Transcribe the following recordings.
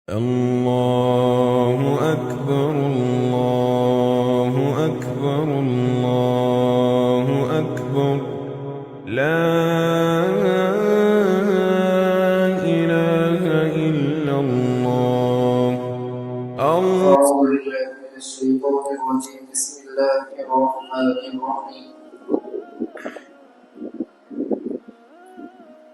الله أكبر الله أكبر الله أكبر لا إله إلا الله أعوذ بالله من الشيطان الرجيم بسم الله الرحمن الرحيم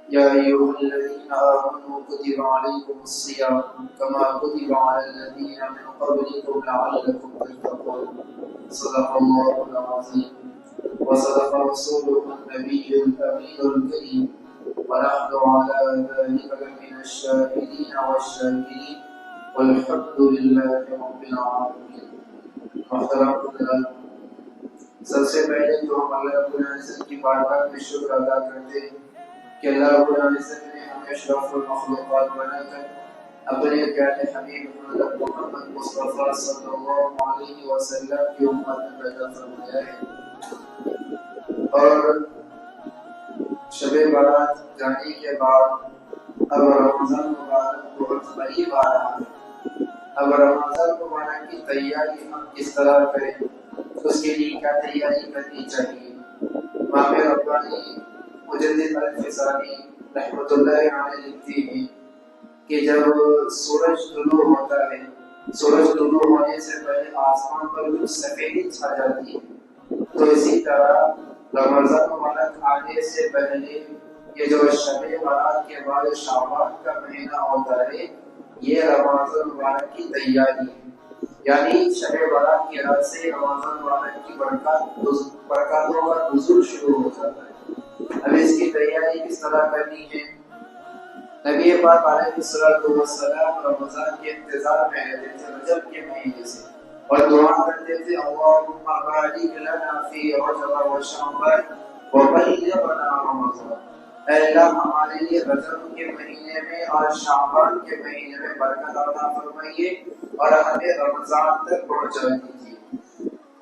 يا أيها الذين آمنوا كتب عليكم الصيام كما كتب على الذين من قبلكم لعلكم تتقون صدق الله العظيم وصدق رسوله النبي الأمين الكريم ونحن على ذلك من الشاهدين والشاكرين والحمد لله رب العالمين. محترم حضرات، سب سے پہلے تو ہم اللہ رب العزت کی بارگاہ میں شکر ادا کرتے ہیں کہ اللہ رب العزت نے ہمیں اشرف المخلوقات بنا کر اپنے پیارے حبیب محمد مصطفیٰ صلی اللہ علیہ وسلم کی امت میں پیدا فرمایا ہے، اور شب برات جانے کے بعد اب رمضان مبارک بہت قریب آ رہا ہے۔ اب رمضان مبارک کی تیاری ہم کس طرح کریں، اس کے لیے کیا تیاری کرنی چاہیے؟ امام ربانی مجدد الفسانی رحمۃ اللہ علیہ لکھتے ہیں کہ جب سورج طلوع ہوتا ہے، سورج طلوع ہونے سے پہلے آسمان پر کچھ سفیدی چھا جاتی ہے، تو اسی طرح رمضان مبارک آنے سے پہلے یہ جو شب برات کے بعد شعبان کا مہینہ ہوتا ہے، یہ رمضان مبارک کی تیاری ہے۔ یعنی شب برات کی رات سے رمضان مبارک کی برکاتوں کا نزول شروع ہو جاتا ہے۔ اب اس کی تیاری کس طرح کرنی ہے؟ نبی پاک علیہ الصلوۃ والسلام رمضان کے انتظار میں رہتے تھے رجب کے مہینے سے، اور دعا کرتے تھے اللہم بارک لنا فی رجب و شعبان وبلغنا رمضان، اے اللہ ہمارے لیے رجب کے مہینے میں اور شعبان کے مہینے میں برکت عطا فرمائیے اور ہمیں رمضان تک پہنچا دیجیے۔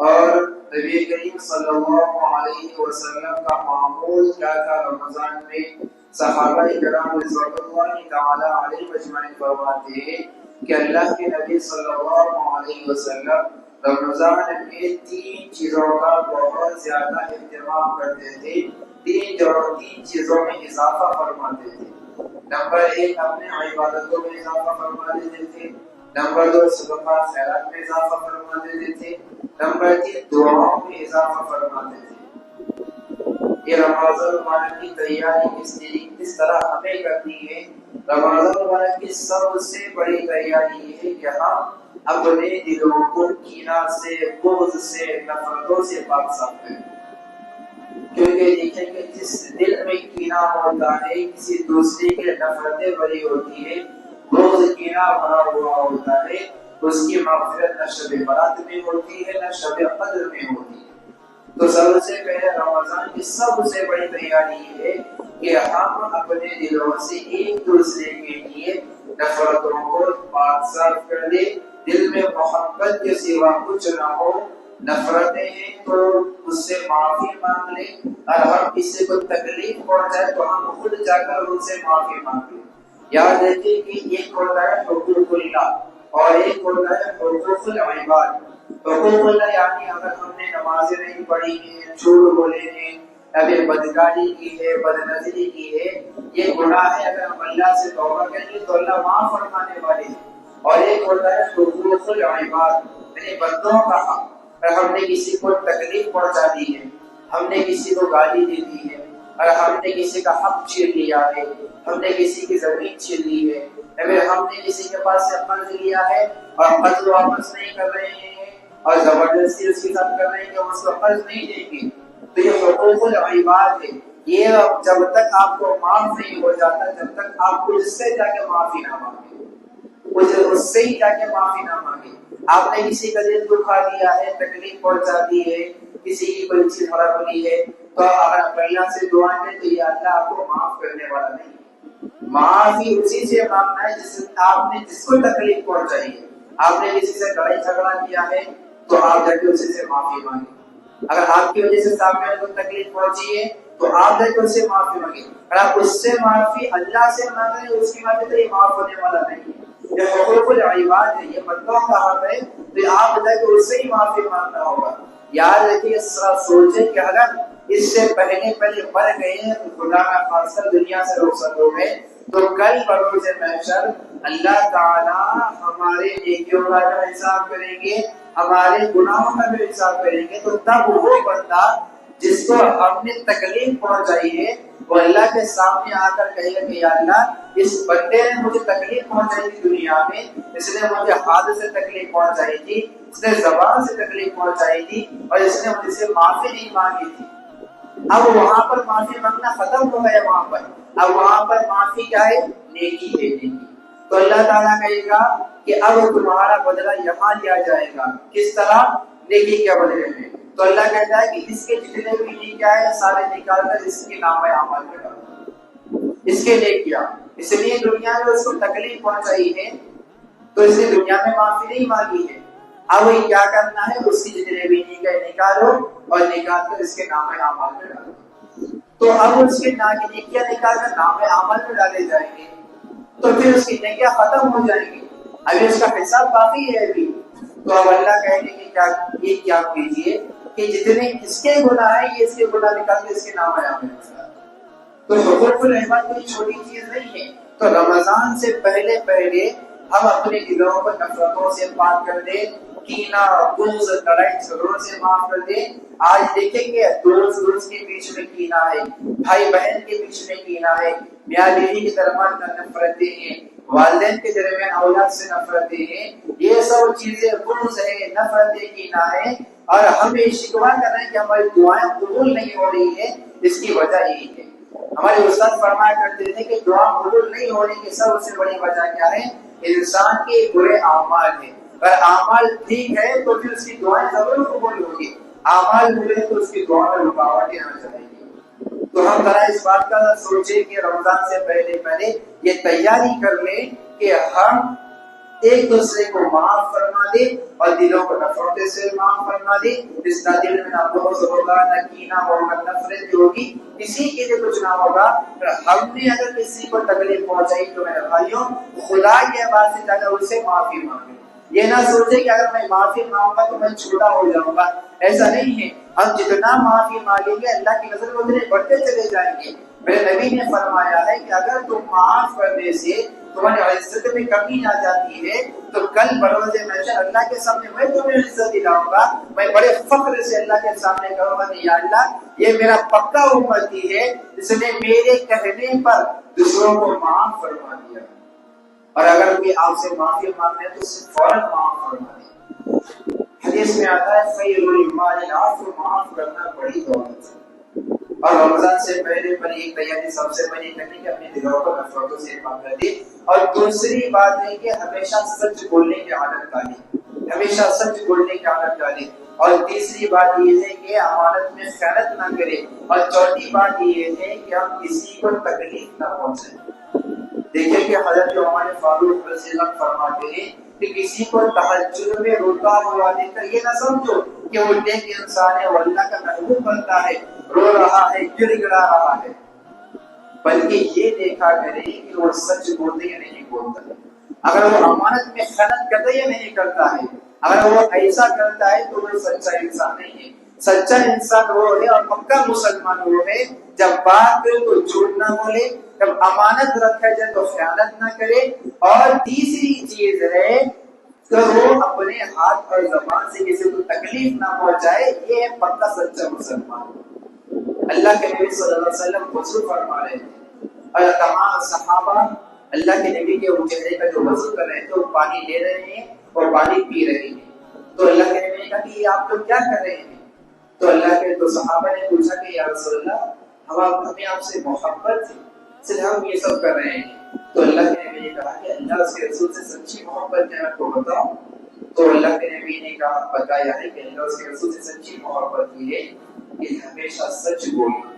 اور نبی کریم صلی اللہ علیہ وسلم کا معمول کیا تھا رمضان میں؟ صحابہ کرام رضوان اللہ تعالی علیہ اجمعین فرماتے ہیں کہ اللہ کے نبی صلی اللہ علیہ وسلم رمضان میں 3 چیزوں کا بہت زیادہ اہتمام کرتے تھے، 3 چیزوں میں اضافہ فرماتے تھے۔ نمبر 1 اپنے عبادتوں میں اضافہ فرما دیتے تھے، نمبر 2 صدقات خیرات میں اضافہ فرما دیتے تھے، نمبر 3 دعاؤں میں اضافہ فرماتے تھے۔ یہ رمضان مبارک کی تیاری کس طرح ہمیں کرنی ہے؟ رمضان مبارک کی سب سے بڑی تیاری یہ ہے کہ ہم اپنے دلوں کو کینہ سے، بغض سے، نفرتوں سے پاک صاف کریں، کیونکہ دیکھیں کہ جس دل میں کینہ ہوتا ہے، کسی دوسرے کی نفرتیں بھری ہوتی ہے، بغض کینہ بھرا ہوا ہوتا ہے، اس کی مغفرت نہ شب برات میں ہوتی ہے نہ شب قدر میں ہوتی ہے۔ تو سب سے پہلے رمضان کی سب سے بڑی تیاری یہ ہے کہ ہم اپنے دلوں سے ایک دوسرے کے لیے نفرتوں کو پاک صاف کر دیں، دل میں محبت کے سوا کچھ نہ ہو۔ نفرتیں ہیں تو اس سے معافی مانگ لیں، اور ہم کسی کو تکلیف پہنچائے تو ہم خود جا کر ان سے معافی مانگ لیں۔ یاد رکھیں کہ ایک ہوتا ہے حقوق اللہ اور ایک ہوتا ہے حقوق العباد۔ حقوق اللہ یعنی اگر ہم نے نمازیں نہیں پڑھی ہیں، جھوٹ بولے ہیں، اگر بدکاری کی ہے، بد نظری کی ہے، یہ گناہ ہے، اگر ہم اللہ سے توبہ کریں گے تو اللہ معاف فرمانے والے ہیں۔ اور ایک ہوتا ہے حقوق العباد، یعنی بندوں کا حق۔ اگر ہم نے کسی کو تکلیف پہنچا دی ہے، ہم نے کسی کو گالی دے دی ہے، اگر ہم نے کسی کا حق چھین لیا ہے، ہم نے کسی کی زمین چھین لی ہے، اگر ہم نے کسی کے پاس سے قرض لیا ہے اور قرض واپس نہیں کر رہے ہیں اور زبردستی اس کے ساتھ کر رہے ہیں کہ ہم اس کو قرض نہیں دیں گے، تو یہ حقوق العباد ہے۔ یہ جب تک آپ کو معاف نہیں ہو جاتا، جب تک آپ کو اس سے جا کے معافی نہ مانگے، اس سے ہی جا کے معافی نہ مانگے۔ آپ نے کسی کا دل دکھا دیا ہے، تکلیف پہنچا دی ہے، کسی کی کوئی چیز ہڑپ لی ہے، تو اگر آپ اللہ سے دعا کریں تو یہ اللہ آپ کو معاف کرنے والا نہیں ہے۔ معافی اسی سے مانگنا ہے آپ نے جس کو تکلیف پہنچائی ہے۔ آپ نے کسی سے لڑائی جھگڑا کیا ہے تو آپ جا کے اسی سے معافی مانگیں۔ اگر آپ کی وجہ سے سامنے والے کو تکلیف پہنچی ہے تو آپ جا کے اس سے معافی مانگیں۔ اگر آپ اس سے معافی اللہ سے مانگ رہے ہیں، اس کی معافی تو یہ معاف ہونے والا نہیں ہے۔ یہ حقوق العباد ہے، یہ بندوں کا حق ہے، تو آپ بتائیں کہ اس سے ہی معافی مانگنا ہوگا۔ یاد رکھیے، سوچیں کہ اگر اس سے پہلے مر گئے تو خدا کا خاصہ دنیا سے رخصت ہو گئے تو کل بروز محشر اللہ تعالی ہمارے نیکیوں کا بھی حساب کریں گے، ہمارے گناہوں کا بھی حساب کریں گے۔ تو تب وہ بندہ جس کو ہم نے تکلیف پہنچائی ہے وہ اللہ کے سامنے آ کر کہے گا کہ یا اللہ اس بندے نے مجھے تکلیف پہنچائی تھی دنیا میں، اس نے مجھے ہاتھ سے تکلیف پہنچائی تھی، اس نے زبان سے تکلیف پہنچائی تھی اور اس نے مجھ سے معافی نہیں مانگی تھی۔ اب وہاں پر معافی مانگنا ختم ہو گیا، وہاں پر اب وہاں پر معافی کیا ہے؟ نیکی ہے، نیکی۔ تو اللہ تعالیٰ کہے گا کہ اب تمہارا بدلہ یہاں لیا جائے گا، کس طرح؟ نیکی کے بدلے میں۔ تو اللہ کہتا ہے کہ اس کے جتنے بھی نیکیاں ہیں سارے نکال کر اس کے نام اعمال میں ڈالو، اس کے نیکیاں، اس لیے دنیا میں اس کو تکلیف پہنچائی ہے تو اس نے دنیا میں معافی نہیں مانگی ہے۔ اب وہی کیا کرنا ہے؟ اس کی جتنے بھی نیکیاں نکالو اور نکال کر اس کے نام اعمال میں ڈالو۔ تو اب اس کے نیکیاں نکال کر نام اعمال میں ڈالے جائیں گے تو پھر اس کی نیکیاں ختم ہو جائیں گی، ابھی اس کا حساب باقی ہے ابھی۔ تو اب اللہ کہیں گے کہ یہ کیا کیجیے کہ جتنے اس کے گناہ ہیں یہ اس کے گناہ نکال کے اس کے نام اعمال میں ڈالو۔ تو حقوق العباد کوئی چھوٹی چیز نہیں ہے۔ تو رمضان سے پہلے ہم اپنے دلوں کو نفرتوں سے پاک کر دیں، کینہ، بغض، لڑائی جھگڑوں سے معاف کر دیں۔ آج دیکھیں گے دوست کے بیچ میں کینہ ہے، بھائی بہن کے بیچ میں کینہ ہے، میاں بیوی کے درمیان نفرتیں ہیں، والدین کے درمیان اولاد سے نفرتیں ہیں، یہ سب چیزیں بغض ہے، نفرتیں، کینہ ہے، اور ہم یہ شکوہ کر رہے ہیں کہ ہماری دعائیں قبول نہیں ہو رہی ہے۔ اس کی وجہ یہی ہے، ہمارے استاد فرمایا کرتے تھے کہ دعا قبول نہیں ہونے کی سب سے بڑی وجہ کیا ہے؟ انسان کے برے اعمال ہیں۔ اگر اعمال ٹھیک ہے تو پھر اس کی دعائیں ضرور قبول ہوگی، اعمال برے ہیں تو اس کی دعا میں رکاوٹیں آ جائیں گی۔ تو ہم ذرا اس بات کا سوچیں کہ رمضان سے پہلے یہ تیاری کر لیں کہ ہم ایک دوسرے کو معاف فرما دے اور دلوں کو نفرت سے معاف فرما دے۔ اس کا دل میں نہ بغض ہوگا، نہ کینہ ہوگا، نفرت ہوگی، کسی کے لیے کچھ نہ ہوگا۔ ہم نے اگر کسی کو تکلیف پہنچائی تو میرے بھائیوں خدا یہ بات سے زیادہ اس سے معافی مانگے۔ یہ نہ سوچے کہ اگر میں معافی مانگوں گا تو میں چھوٹا ہو جاؤں گا، ایسا نہیں ہے۔ ہم جتنا معافی مانگیں گے اللہ کی نظر میں اتنے بڑھتے چلے جائیں گے۔ میرے نبی نے فرمایا ہے کہ اگر تم معاف کرنے سے تمہاری عزت میں کمی آ جاتی ہے تو کل بروز محشر اللہ کے سامنے میں تمہیں عزت دلاؤں گا، میں بڑے فخر سے اللہ کے سامنے کہوں گا کہ یا اللہ یہ میرا پکا امتی ہے جس نے میرے کہنے پر دوسروں کو معاف فرما دیا۔ اور اگر کوئی آپ سے معافی مانگے تو اسے فوراً معاف فرما دے۔ حدیث میں آتا ہے خیر المال العفو، معاف کرنا بڑی دولت ہے۔ اور رمضان سے پہلے ایک تیاری سب سے بڑی کرنی کہ اپنے دلوں کو نفرتوں سے پاک کر دے۔ اور دوسری بات ہے کہ ہمیشہ سچ بولنے کی عادت ڈالیں، ہمیشہ سچ بولنے کی عادت ڈالیں۔ اور تیسری بات یہ ہے کہ امانت میں خیانت نہ کرے۔ اور چوتھی بات یہ ہے کہ ہم کسی کو تکلیف نہ پہنچائیں۔ دیکھیں کہ حضرت عمر فاروق رضی اللہ عنہ فرماتے ہیں کہ کسی کو تہجد میں روتا ہوا دیکھ کر یہ نہ سمجھو کہ وہ نیک انسان ہے، وہ اللہ کا محبوب بنتا ہے، رو رہا ہے، گڑ گڑا رہا ہے، بلکہ یہ دیکھا کرے کہ وہ سچ بولتے یا نہیں بولتا، اگر وہ امانت میں خیانت کرتا یا نہیں کرتا ہے۔ اگر وہ ایسا کرتا ہے تو وہ سچا انسان نہیں ہے۔ سچا انسان وہ ہے اور پکا مسلمان وہ ہے جب بات کرے تو جھوٹ نہ بولے، جب امانت رکھا جائے تو خیانت نہ کرے، اور تیسری چیز ہے کہ وہ اپنے ہاتھ اور زبان سے کسی کو تکلیف نہ پہنچائے۔ یہ ہے پکا سچا مسلمان۔ اللہ کے نبی صلی اللہ علیہ وسلم وضو فرما رہے تھے اور تمام صحابہ اللہ کے نبی کے چہرے کا جو وضو کر رہے تھے وہ پانی لے رہے ہیں اور پانی پی رہے ہیں۔ تو اللہ کے نبی نے کہا کہ یہ آپ لوگ کیا کر رہے ہیں؟ تو اللہ کے تو صحابہ نے پوچھا کہ یا رسول اللہ ہمیں آپ سے محبت ہے اس لیے ہم یہ سب کر رہے ہیں۔ تو اللہ کے نبی نے کہا کہ اللہ اس کے رسول سے سچی محبت ہے، آپ کو بتاؤ۔ تو اللہ کے نبی نے کہا بتایا ہے کہ اللہ اس کے رسول سے سچی محبت یہ ہے کہ ہمیشہ سچ بولنا،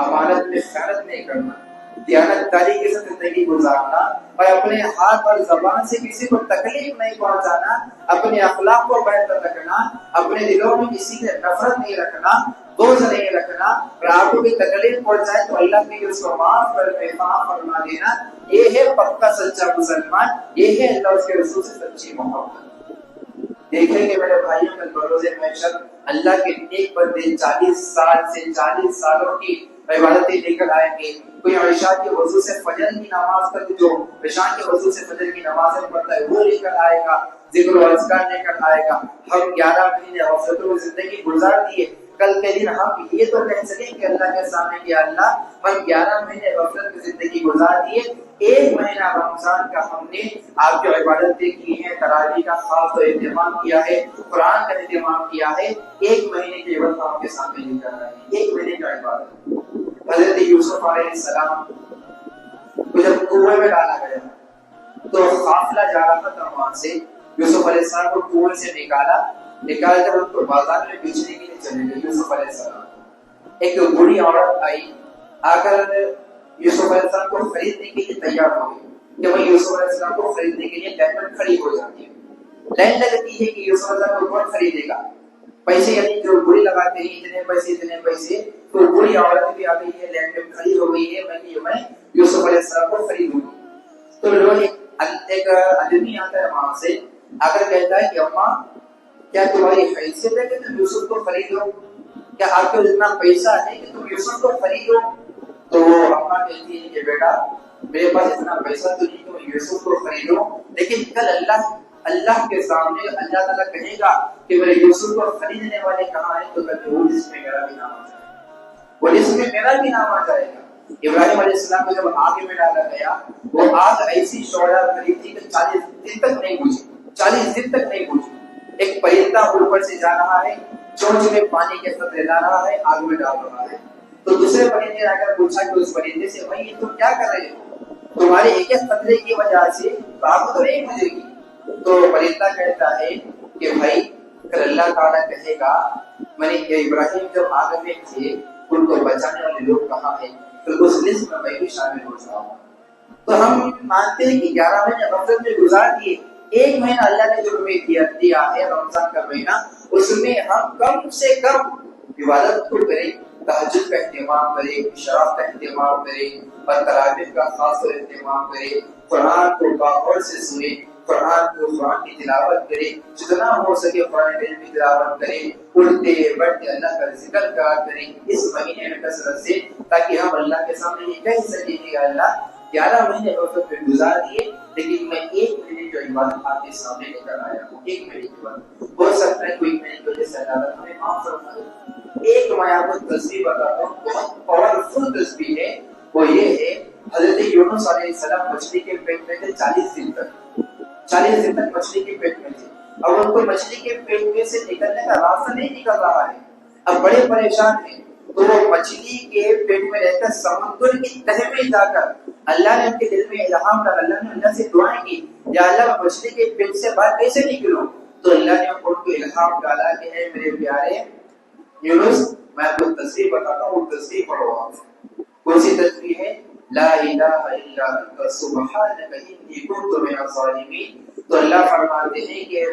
امانت میں خیانت نہیں کرنا، دیانتداری کے ساتھ زندگی گزارنا، اور اپنے ہاتھ اور زبان سے کسی کو تکلیف نہیں پہنچانا، اپنے اخلاق کو بہتر رکھنا، اپنے دلوں میں کسی سے نفرت نہیں رکھنا، بغض نہیں رکھنا، اور آپ کو بھی تکلیف پہنچائے تو اللہ کے اس کو معاف فرما دینا، یہ ہے پکا سچا مسلمان، یہ ہے اللہ اس کے رسول سے سچی محبت۔ دیکھیں کہ میرے بھائیوں میں بروز محشر اللہ کے ایک بندے 40 سال سے 40 سالوں کی عبادتیں لے کر آئیں گے۔ کوئی عشاء کے وضو سے فجر کی نماز تک، جو عشاء کے وضو سے فجر کی نمازیں پڑھتا ہے وہ لے کر آئے گا، ذکر و اذکار لے کر آئے گا۔ ہم 11 مہینے غفلتوں میں زندگی گزار دیے، کل کے دن ہم یہ تو کہہ سکیں کہ اللہ کے سامنے کہ اللہ ہم 11 مہینے غفلت میں زندگی گزار دیے، ایک مہینہ رمضان کا ہم نے آپ کی عبادتیں کی ہیں، تراویح کا خاص اہتمام کیا ہے، قرآن کا اہتمام کیا ہے، ایک مہینے کی عبادت آپ کے سامنے لے کر آئے ہیں، ایک مہینے کی عبادت۔ حضرت یوسف علیہ السلام کو جب کنویں میں ڈالا گیا تو قافلہ جا رہا تھا وہاں سے، یوسف علیہ السلام کو کنویں سے نکالا کر ان کو بازار میں بیچنے کے لیے چلے گئے یوسف علیہ السلام۔ ایک بوڑھی عورت آئی، آ کر یوسف علیہ السلام کو خریدنے کے لیے تیار ہو گئی کہ وہ یوسف علیہ السلام کو خریدنے کے لیے لائن میں کھڑی ہو جاتی ہے۔ لائن لگتی ہے کہ یوسف علیہ السلام کو کون خریدے گا، پیسے یعنی جو بوڑھی لگاتے ہیں اتنے پیسے، تو بوڑھی عورت بھی آ گئی ہے، لائن میں کھڑی ہو گئی ہے، میں یوسف علیہ السلام کو خریدوں گی۔ تو لوگ ایک آدمی آتا ہے وہاں سے، آ کر کہتا ہے کہ اماں کیا تمہاری حیثیت ہے کہ تم یوسف کو خریدو، کیا آپ کو اتنا پیسہ ہے کہ تم یوسف کو خریدو؟ تو وہ اماں کہتی ہے کہ بیٹا میرے پاس اتنا پیسہ تو نہیں تم یوسف کو خریدو، لیکن کل اللہ کے سامنے اللہ تعالیٰ کہے گا کہ میرے یوسف کو خریدنے والے کہاں ہیں، تو کہتے وہ لسٹ میں میرا بھی نام آ جائے گا، وہ لسٹ میں میرا بھی نام آ جائے گا۔ ابراہیم علیہ السلام کو جب آگ میں ڈالا گیا، وہ آگ ایسی شعلہ بھری تھی کہ 40 دن تک نہیں بجھی، 40 دن تک نہیں بجھی۔ ایک پرندہ اوپر سے جا رہا ہے، چونچ میں پانی کے قطرے لا رہا ہے، آگ میں ڈال رہا ہے۔ تو دوسرے پرندے نے آ کر پوچھا کہ اس پرندے سے بھائی یہ تم کیا کر رہے ہو، تمہارے ایک ایک قطرے کی وجہ سے آگ تو نہیں بجھے گی۔ تو پرندہ کہتا ہے کہ بھائی اگر اللہ تعالیٰ کہے گا میں نے ابراہیم جب آگ میں تھے ان کو بچانے والے لوگ کہاں ہیں، پھر اس لسٹ میں بھی شامل ہو جاؤں۔ تو ہم مانتے ہیں کہ 11 مہینے غفلت میں گزار دیے، ایک مہینہ اللہ نے جو ہمیں دیا ہے رمضان کا مہینہ، اس میں ہم کم سے کم عبادت کو کریں، تہجد کا اہتمام کریں، اشراق کا اہتمام کریں، اور تراویح کا خاص اہتمام کریں، قرآن کو باغور سے سنیں، قرآن کی تلاوت کریں، جتنا ہو سکے قرآن کی تلاوت کریں، اٹھتے بیٹھتے اللہ کا ذکر کریں اس مہینے میں کثرت سے، تاکہ ہم اللہ کے سامنے یہ کہہ سکیں کہ اللہ 11 مہینے غفلت میں گزار دیے، لیکن میں ایک مہینے جو عبادت آپ کے سامنے لے کر آیا ہوں، ایک مہینے کی عبادت ہو سکتا ہے کوئی مہینے کی وجہ سے اللہ ہمیں معاف فرما دے۔ ایک میں آپ کو تصویر بتاتا ہوں، بہت پاورفل تصویر ہے، وہ یہ ہے حضرت یونس علیہ السلام مچھلی کے پیٹ میں تھے 40 دن تک مچھلی کے پیٹ میں تھے، اب ان کو مچھلی کے پیٹ میں سے نکلنے کا راستہ نہیں نکل رہا ہے، اب بڑے پریشان ہیں، تو وہ مچھلی کے پیٹ میں رہ کر سمندر کی تہہ میں جا کر اللہ نے ان کے دل میں الہام ڈالا، اللہ نے اللہ سے دعائیں کی یا اللہ مچھلی کے پیٹ سے باہر کیسے نکلوں، تو اللہ نے ان کو الہام ڈالا کہ اے میرے پیارے یونس میں آپ کو تصویر بتاتا ہوں، وہ تصویر پڑھو آپ۔ کون سی تصویر ہے؟ لا الہ الا انت سبحانک انی کنت من الظالمین۔ تو اللہ فرماتے ہیں کہ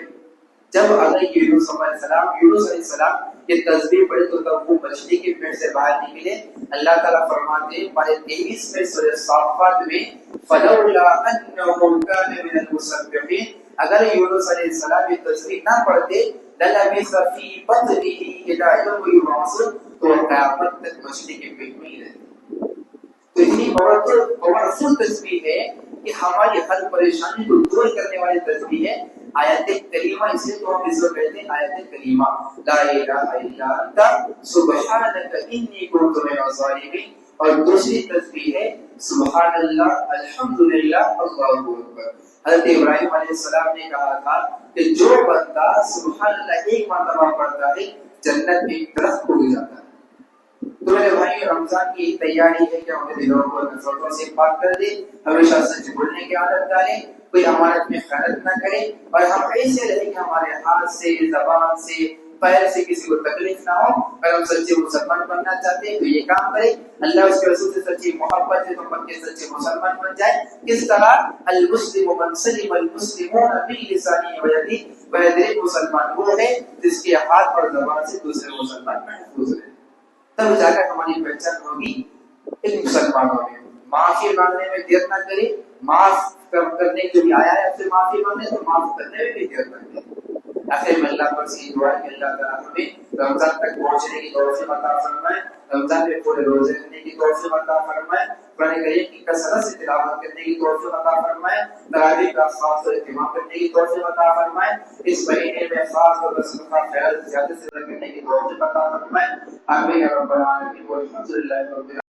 جب اگر یونس علیہ السلام یہ تصویر پڑھی تو تب وہ مچھلی کے پیٹ سے باہر نکلے۔ اللہ تعالیٰ فرماتے ہیں پارے 23 میں سورہ صافات میں فلولا انه كان من المسبحين، اگر یونس علیہ السلام یہ تصویر نہ پڑھتے للبث في بطنه الى يوم يبعثون، تو قیامت تک مچھلی کے پیٹ میں ہی رہتے۔ تو اتنی پاورفل تصویر ہے کہ ہماری ہر پریشانی کو دور کرنے والی تصویر ہے۔ آیت کریمہ اسے تو ہم اس کو کہتے ہیں آیت کریمہ، لا الہ الا انت سبحانک انی کنت من الظالمین، اور دوسری تصویر ہے سبحان اللہ الحمدللہ اللہ اکبر۔ حضرت ابراہیم علیہ السلام نے کہا تھا کہ جو بندہ سبحان اللہ ایک مرتبہ پڑھتا ہے جنت میں ایک درخت کو بھی جاتا ہے۔ تو میرے بھائی رمضان کی تیاری ہے کہ ہمیں دلوں کو نفرتوں سے پاک کر دے، ہمیشہ سچ بولنے کی عادت ڈالیں، کوئی امانت میں خیانت نہ کرے، اور ہم ایسے رہیں کہ ہمارے ہاتھ سے، زبان سے، پیر سے کسی کو تکلیف نہ ہو۔ اگر ہم سچے مسلمان بننا چاہتے ہیں تو یہ کام کریں، اللہ اس کے رسول سے سچی محبت ہے تو پکے سچے مسلمان بن جائے۔ کس طرح؟ المسلم من سلم المسلمون من لسانه ويده، بہترین مسلمان وہ ہے جس کے ہاتھ اور زبان سے دوسرے مسلمان محفوظ رہے۔ تب جا کر ہماری پہچان ہوگی ایک مسلمانوں میں. معافی مانگنے میں دیر نہ کرے, معاف کرنے کے لیے آیا ہے آپ سے معافی مانگنے تو معاف کرنے میں بھی دیر نہ کرے. آخر میں اللہ پر سے دعا ہے کہ اللہ تعالیٰ ہمیں رمضان تک پہنچنے کی توفیق عطا فرمائے, رمضان میں پورے روزے رکھنے کی توفیق عطا فرمائے, قرآن کریم کی کثرت سے تلاوت کرنے کی توفیق عطا فرمائے, تراویح کا خاص طور اہتمام کرنے کی توفیق عطا فرمائے, اس مہینے میں خاص طور پر صدقہ خیرات زیادہ سے زیادہ کرنے کی توفیق عطا فرمائے. آمین یا رب العالمین والحمد للہ رب العالمین.